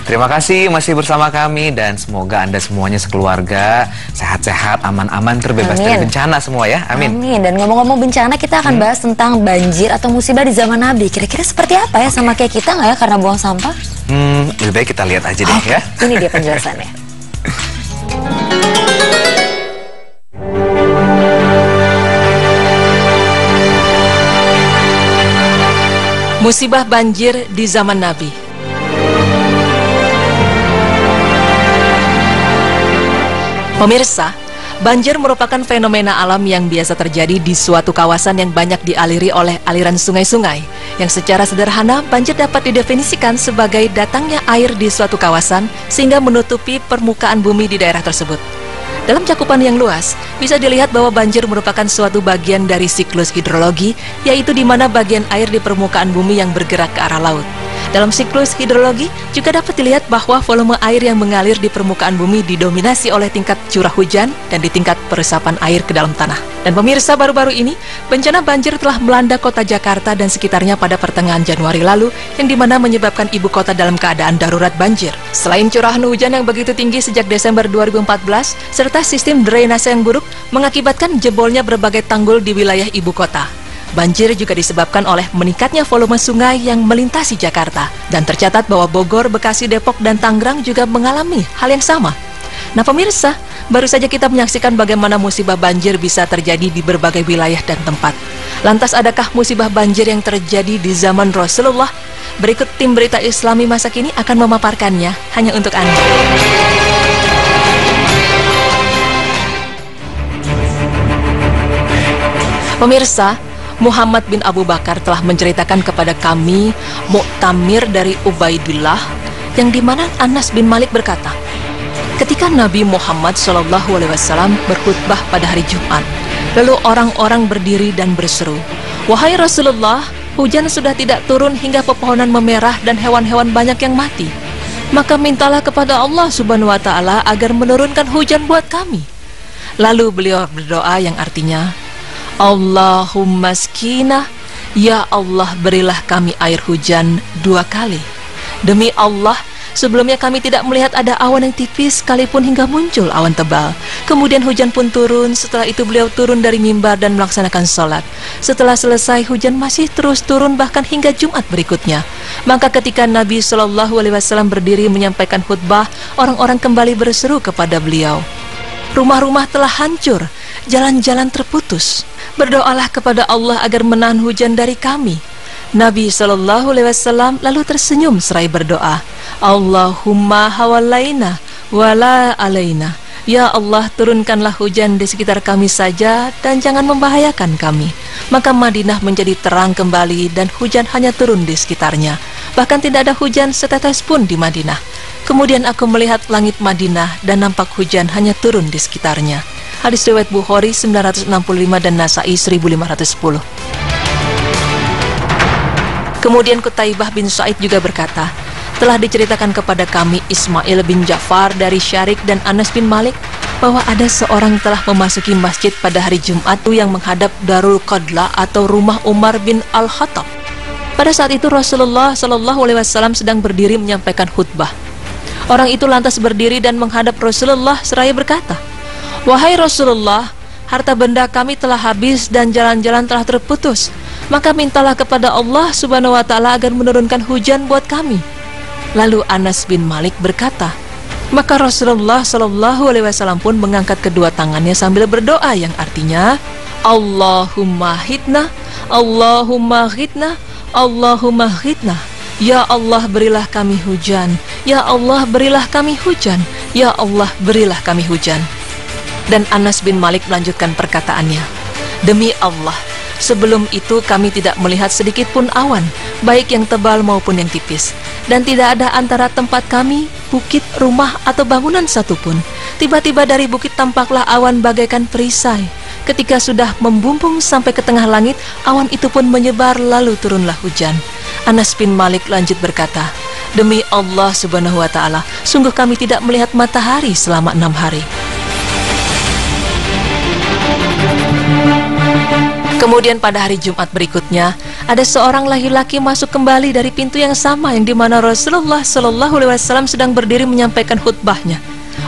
Terima kasih masih bersama kami dan semoga Anda semuanya sekeluarga sehat-sehat, aman-aman, terbebas dari bencana semua ya. Amin. Amin. Dan ngomong-ngomong bencana, kita akan bahas tentang banjir atau musibah di zaman Nabi. Kira-kira seperti apa ya, sama kayak kita nggak ya karena buang sampah? Lebih baik kita lihat aja deh ya. Ini dia penjelasannya. Musibah banjir di zaman Nabi. Pemirsa, banjir merupakan fenomena alam yang biasa terjadi di suatu kawasan yang banyak dialiri oleh aliran sungai-sungai. Yang secara sederhana, banjir dapat didefinisikan sebagai datangnya air di suatu kawasan sehingga menutupi permukaan bumi di daerah tersebut. Dalam cakupan yang luas, bisa dilihat bahwa banjir merupakan suatu bagian dari siklus hidrologi, yaitu di mana bagian air di permukaan bumi yang bergerak ke arah laut. Dalam siklus hidrologi juga dapat dilihat bahwa volume air yang mengalir di permukaan bumi didominasi oleh tingkat curah hujan dan di tingkat peresapan air ke dalam tanah. Dan pemirsa, baru-baru ini bencana banjir telah melanda kota Jakarta dan sekitarnya pada pertengahan Januari lalu, yang dimana menyebabkan ibu kota dalam keadaan darurat banjir. Selain curahan hujan yang begitu tinggi sejak Desember 2014, serta sistem drainase yang buruk mengakibatkan jebolnya berbagai tanggul di wilayah ibu kota. Banjir juga disebabkan oleh meningkatnya volume sungai yang melintasi Jakarta. Dan tercatat bahwa Bogor, Bekasi, Depok, dan Tangerang juga mengalami hal yang sama. Nah pemirsa, baru saja kita menyaksikan bagaimana musibah banjir bisa terjadi di berbagai wilayah dan tempat. Lantas adakah musibah banjir yang terjadi di zaman Rasulullah? Berikut tim berita Islami masa kini akan memaparkannya hanya untuk Anda. Pemirsa, Muhammad bin Abu Bakar telah menceritakan kepada kami Mu'tamir dari Ubaidillah, yang dimana Anas bin Malik berkata, ketika Nabi Muhammad SAW berkhutbah pada hari Jumat, lalu orang-orang berdiri dan berseru, "Wahai Rasulullah, hujan sudah tidak turun hingga pepohonan memerah dan hewan-hewan banyak yang mati. Maka mintalah kepada Allah Subhanahu wa Ta'ala agar menurunkan hujan buat kami." Lalu beliau berdoa yang artinya, Allahumma skinah, ya Allah berilah kami air hujan 2 kali. Demi Allah, sebelumnya kami tidak melihat ada awan yang tipis sekalipun hingga muncul awan tebal. Kemudian hujan pun turun. Setelah itu beliau turun dari mimbar dan melaksanakan sholat. Setelah selesai, hujan masih terus turun bahkan hingga Jumat berikutnya. Maka ketika Nabi SAW berdiri menyampaikan khutbah, orang-orang kembali berseru kepada beliau, rumah-rumah telah hancur, jalan-jalan terputus. Berdoalah kepada Allah agar menahan hujan dari kami. Nabi SAW lalu tersenyum seraya berdoa, Allahumma hawalaina wala alaina. Ya Allah, turunkanlah hujan di sekitar kami saja dan jangan membahayakan kami. Maka Madinah menjadi terang kembali dan hujan hanya turun di sekitarnya. Bahkan tidak ada hujan setetes pun di Madinah. Kemudian aku melihat langit Madinah dan nampak hujan hanya turun di sekitarnya. Hadis riwayat Bukhari 965 dan Nasai 1510. Kemudian Qutaibah bin Sa'id juga berkata, telah diceritakan kepada kami Ismail bin Ja'far dari Syarik dan Anas bin Malik bahwa ada seorang telah memasuki masjid pada hari Jumat yang menghadap Darul Qadla atau rumah Umar bin Al-Khattab. Pada saat itu Rasulullah SAW sedang berdiri menyampaikan khutbah. Orang itu lantas berdiri dan menghadap Rasulullah seraya berkata, wahai Rasulullah, harta benda kami telah habis dan jalan-jalan telah terputus. Maka mintalah kepada Allah Subhanahu wa Ta'ala agar menurunkan hujan buat kami. Lalu Anas bin Malik berkata, maka Rasulullah SAW pun mengangkat kedua tangannya sambil berdoa yang artinya, Allahumma hidna, Allahumma hidna, Allahumma hidna. Ya Allah berilah kami hujan, Ya Allah berilah kami hujan, Ya Allah berilah kami hujan. Dan Anas bin Malik melanjutkan perkataannya, demi Allah, sebelum itu kami tidak melihat sedikit pun awan, baik yang tebal maupun yang tipis. Dan tidak ada antara tempat kami, bukit, rumah, atau bangunan satupun. Tiba-tiba dari bukit tampaklah awan bagaikan perisai. Ketika sudah membumbung sampai ke tengah langit, awan itu pun menyebar lalu turunlah hujan. Anas bin Malik lanjut berkata, demi Allah Subhanahu wa Ta'ala, sungguh kami tidak melihat matahari selama 6 hari. Kemudian pada hari Jumat berikutnya, ada seorang laki-laki masuk kembali dari pintu yang sama yang dimana Rasulullah SAW sedang berdiri menyampaikan khutbahnya.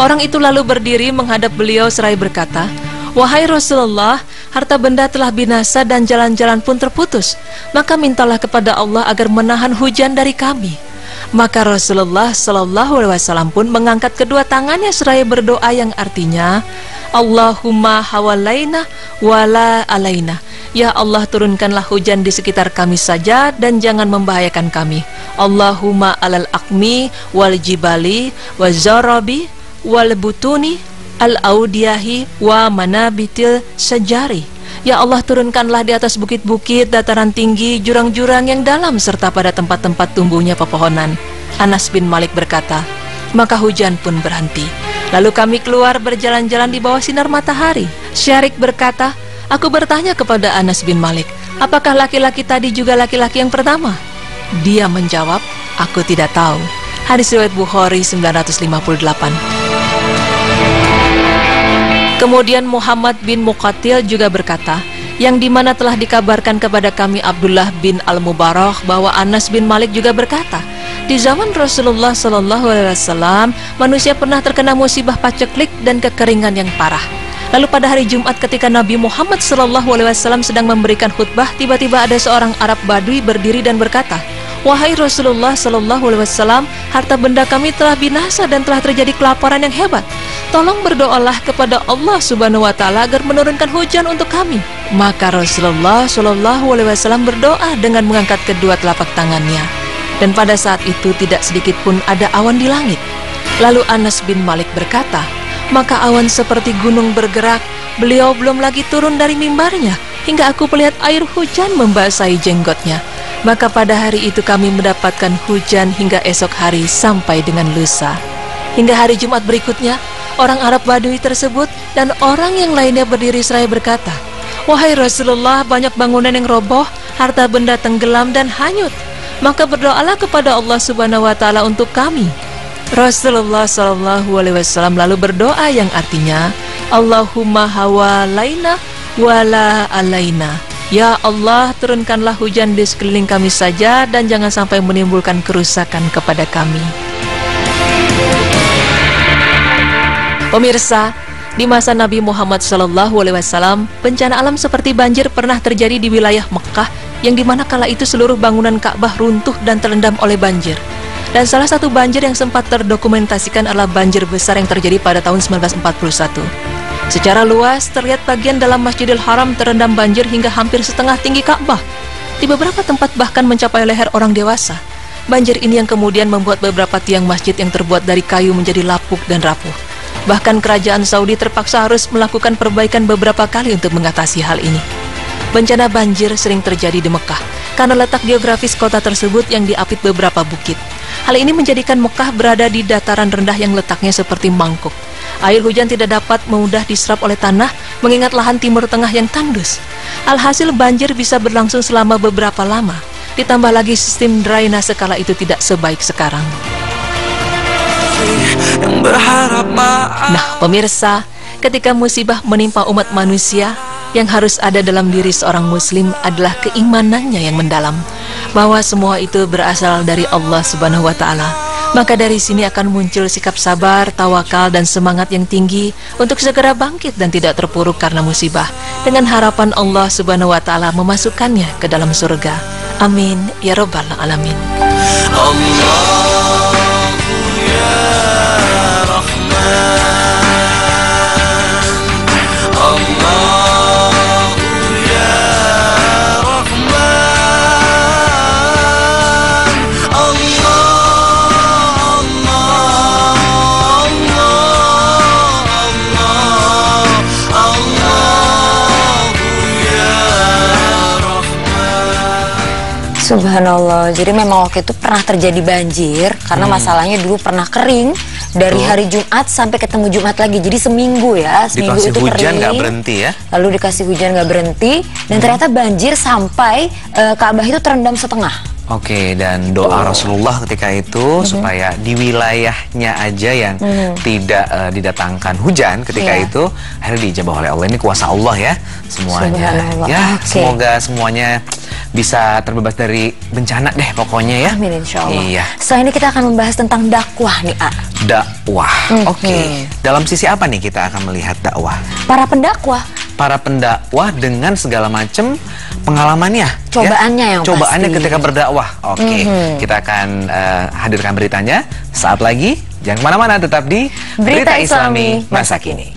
Orang itu lalu berdiri menghadap beliau seraya berkata, "Wahai Rasulullah, harta benda telah binasa dan jalan-jalan pun terputus. Maka mintalah kepada Allah agar menahan hujan dari kami." Maka Rasulullah SAW pun mengangkat kedua tangannya seraya berdoa yang artinya, "Allahumma hawalaina wala alaina." Ya Allah, turunkanlah hujan di sekitar kami saja dan jangan membahayakan kami. Allahumma alal akmi wal jibali wa zarabi wal butuni al audiyahi wa manabitil sajari. Ya Allah, turunkanlah di atas bukit-bukit, dataran tinggi, jurang-jurang yang dalam serta pada tempat-tempat tumbuhnya pepohonan. Anas bin Malik berkata, maka hujan pun berhenti. Lalu kami keluar berjalan-jalan di bawah sinar matahari. Syarik berkata, aku bertanya kepada Anas bin Malik, apakah laki-laki tadi juga laki-laki yang pertama? Dia menjawab, aku tidak tahu. Hadis riwayat Bukhari 958. Kemudian Muhammad bin Muqatil juga berkata, yang dimana telah dikabarkan kepada kami Abdullah bin Al-Mubarak bahwa Anas bin Malik juga berkata, di zaman Rasulullah SAW, manusia pernah terkena musibah paceklik dan kekeringan yang parah. Lalu pada hari Jumat ketika Nabi Muhammad SAW sedang memberikan khutbah, tiba-tiba ada seorang Arab Badui berdiri dan berkata, wahai Rasulullah SAW, harta benda kami telah binasa dan telah terjadi kelaparan yang hebat. Tolong berdoalah kepada Allah Subhanahu Wa Taala agar menurunkan hujan untuk kami. Maka Rasulullah SAW berdoa dengan mengangkat kedua telapak tangannya. Dan pada saat itu tidak sedikit pun ada awan di langit. Lalu Anas bin Malik berkata, maka awan seperti gunung bergerak. Beliau belum lagi turun dari mimbarnya hingga aku melihat air hujan membasahi jenggotnya. Maka pada hari itu kami mendapatkan hujan hingga esok hari sampai dengan lusa. Hingga hari Jumat berikutnya, orang Arab Badui tersebut dan orang yang lainnya berdiri seraya berkata, wahai Rasulullah, banyak bangunan yang roboh, harta benda tenggelam dan hanyut. Maka berdoalah kepada Allah Subhanahu Wa Taala untuk kami. Rasulullah SAW lalu berdoa yang artinya, Allahumma hawalaina wala alaina. Ya Allah, turunkanlah hujan di sekeliling kami saja dan jangan sampai menimbulkan kerusakan kepada kami. Pemirsa, di masa Nabi Muhammad SAW, bencana alam seperti banjir pernah terjadi di wilayah Mekah, yang dimana kala itu seluruh bangunan Ka'bah runtuh dan terendam oleh banjir. Dan salah satu banjir yang sempat terdokumentasikan adalah banjir besar yang terjadi pada tahun 1941. Secara luas, terlihat bagian dalam Masjidil Haram terendam banjir hingga hampir setengah tinggi Ka'bah. Di beberapa tempat bahkan mencapai leher orang dewasa. Banjir ini yang kemudian membuat beberapa tiang masjid yang terbuat dari kayu menjadi lapuk dan rapuh. Bahkan kerajaan Saudi terpaksa harus melakukan perbaikan beberapa kali untuk mengatasi hal ini. Bencana banjir sering terjadi di Mekah karena letak geografis kota tersebut yang diapit beberapa bukit. Hal ini menjadikan Mekah berada di dataran rendah yang letaknya seperti mangkuk. Air hujan tidak dapat mudah diserap oleh tanah mengingat lahan timur tengah yang tandus. Alhasil banjir bisa berlangsung selama beberapa lama. Ditambah lagi sistem drainase kala itu tidak sebaik sekarang. Nah, pemirsa, ketika musibah menimpa umat manusia, yang harus ada dalam diri seorang muslim adalah keimanannya yang mendalam, bahwa semua itu berasal dari Allah Subhanahu Wa Taala. Maka dari sini akan muncul sikap sabar, tawakal, dan semangat yang tinggi untuk segera bangkit dan tidak terpuruk karena musibah, dengan harapan Allah Subhanahu Wa Taala memasukkannya ke dalam surga. Amin ya Rabbal Alamin. Subhanallah, jadi memang waktu itu pernah terjadi banjir karena masalahnya dulu pernah kering dari hari Jumat sampai ketemu Jumat lagi, jadi seminggu ya, seminggu dikasih itu hujan kering, nggak berhenti ya, lalu dikasih hujan nggak berhenti dan ternyata banjir sampai Ka'bah itu terendam setengah. Oke, dan doa Rasulullah ketika itu supaya di wilayahnya aja yang tidak didatangkan hujan ketika itu akhirnya dijabah oleh Allah. Ini kuasa Allah ya semuanya. Ya, semoga semuanya bisa terbebas dari bencana deh pokoknya ya. Amin, insya Allah. Iya. Setelah ini kita akan membahas tentang dakwah nih, A. Dakwah. Oke. Dalam sisi apa nih kita akan melihat dakwah? Para pendakwah. Para pendakwah dengan segala macam pengalamannya, cobaannya yang cobaannya pasti. ketika berdakwah. Oke, kita akan hadirkan beritanya saat lagi. Jangan kemana-mana, tetap di Berita Islami Masa Kini.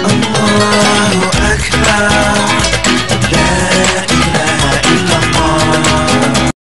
Allahu Akbar.